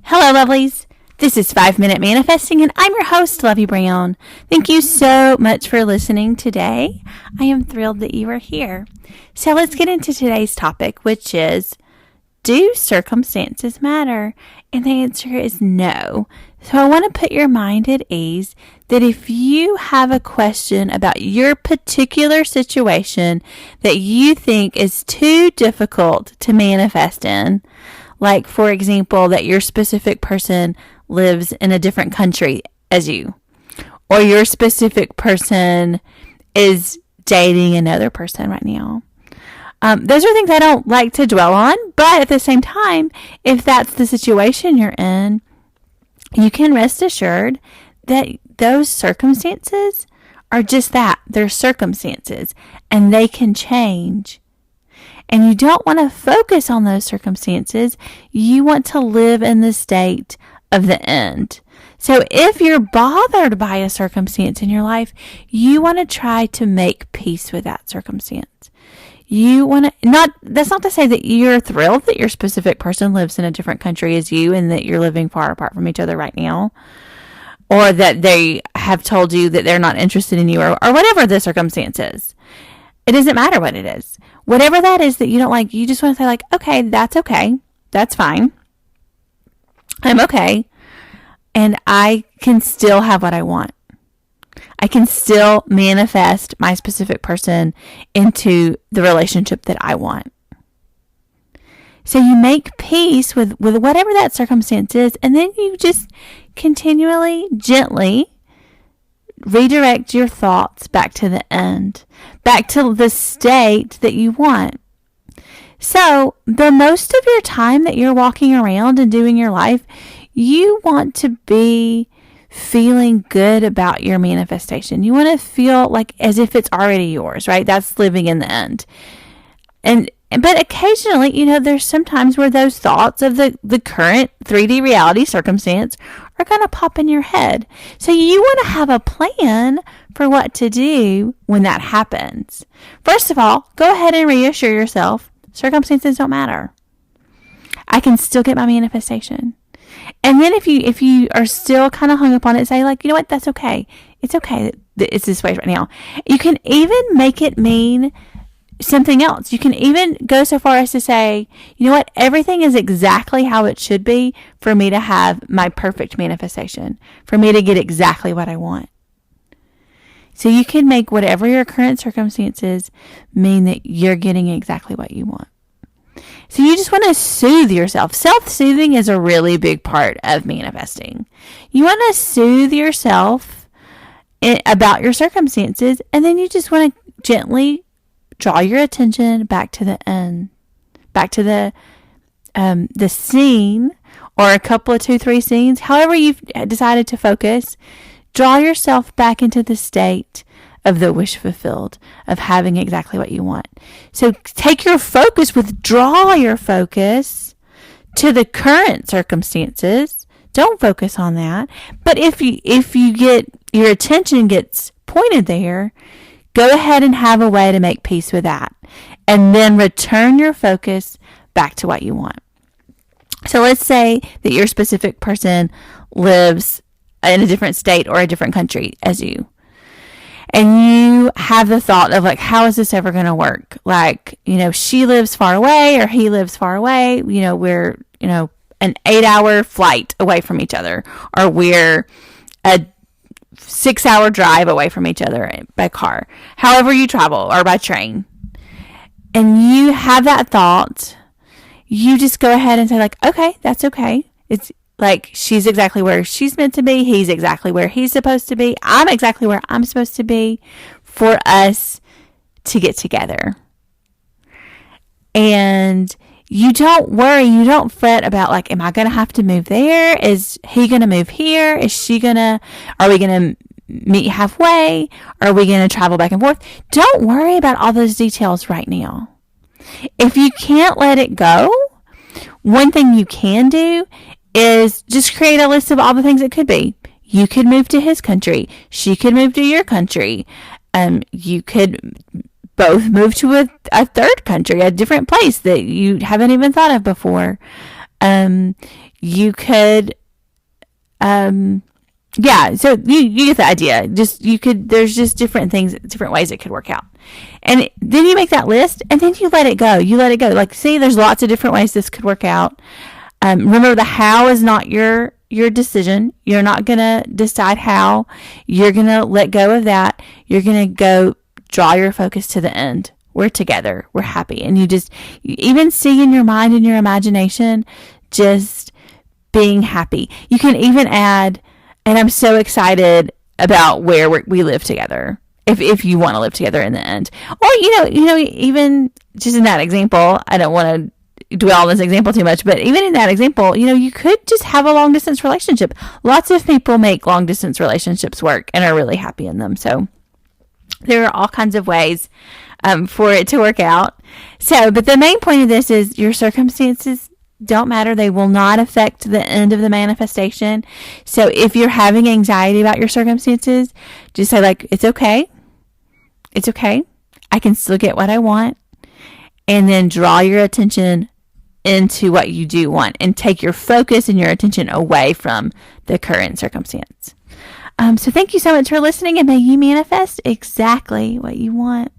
Hello, lovelies. This is 5 Minute Manifesting, and I'm your host, Lovey Brown. Thank you so much for listening today. I am thrilled that you are here. So let's get into today's topic, which is, do circumstances matter? And the answer is no. So I want to put your mind at ease that if you have a question about your particular situation that you think is too difficult to manifest in, like, for example, that your specific person lives in a different country as you, or your specific person is dating another person right now. Those are things I don't like to dwell on, but at the same time, if that's the situation you're in, you can rest assured that those circumstances are just that. They're circumstances, and they can change. And you don't want to focus on those circumstances. You want to live in the state of the end. So if you're bothered by a circumstance in your life, you want to try to make peace with that circumstance. You want to that's not to say that you're thrilled that your specific person lives in a different country as you and that you're living far apart from each other right now, or that they have told you that they're not interested in you, or whatever the circumstance is. It doesn't matter what it is. Whatever that is that you don't like, you just want to say, like, okay, that's fine. I'm okay. And I can still have what I want. I can still manifest my specific person into the relationship that I want. So you make peace with whatever that circumstance is, and then you just continually, gently redirect your thoughts back to the end, back to the state that you want. So the most of your time that you're walking around and doing your life, you want to be feeling good about your manifestation. You want to feel like as if it's already yours, right? That's living in the end. But occasionally, there's some times where those thoughts of the current 3D reality circumstance are going to pop in your head. So you want to have a plan for what to do when that happens. First of all, go ahead and reassure yourself, circumstances don't matter. I can still get my manifestation. And then if you are still kind of hung up on it, say, like, you know what, that's okay. It's okay that it's this way right now. You can even make it mean something else. You can even go so far as to say, you know what, everything is exactly how it should be for me to have my perfect manifestation, for me to get exactly what I want. So you can make whatever your current circumstances mean that you're getting exactly what you want. So you just want to soothe yourself. Self-soothing is a really big part of manifesting. You want to soothe yourself about your circumstances, and then you just want to gently draw your attention back to the end, back to the scene, or a couple of 2-3 scenes, however you've decided to focus. Draw yourself back into the state of the wish fulfilled, of having exactly what you want. So take your focus, withdraw your focus to the current circumstances. Don't focus on that. But if you get your attention gets pointed there, go ahead and have a way to make peace with that. And then return your focus back to what you want. So let's say that your specific person lives in a different state or a different country as you. And you have the thought of, like, how is this ever going to work? Like, she lives far away or he lives far away. We're, an 8-hour flight away from each other, or we're a 6-hour drive away from each other by car, however you travel, or by train. And you have that thought, you just go ahead and say, like, okay, that's okay. It's like, she's exactly where she's meant to be. He's exactly where he's supposed to be. I'm exactly where I'm supposed to be for us to get together. And you don't worry, you don't fret about, like, am I going to have to move there? Is he going to move here? Are we going to meet halfway? Are we going to travel back and forth? Don't worry about all those details right now. If you can't let it go, one thing you can do is just create a list of all the things it could be. You could move to his country. She could move to your country. You could both move to a third country, a different place that you haven't even thought of before. You could, yeah, so you get the idea. There's just different things, different ways it could work out. And then you make that list and then you let it go. Like, see, there's lots of different ways this could work out. Remember, the how is not your decision. You're not going to decide how. You're going to let go of that. You're going to go draw your focus to the end. We're together. We're happy. And you even see in your mind and your imagination, just being happy. You can even add, and I'm so excited about where we live together. If you want to live together in the end, or even just in that example, I don't want to dwell on this example too much, but even in that example, you could just have a long distance relationship. Lots of people make long distance relationships work and are really happy in them. So there are all kinds of ways for it to work out. So, but the main point of this is your circumstances don't matter. They will not affect the end of the manifestation. So if you're having anxiety about your circumstances, just say, like, it's okay. It's okay. I can still get what I want. And then draw your attention into what you do want and take your focus and your attention away from the current circumstance. So thank you so much for listening, and may you manifest exactly what you want.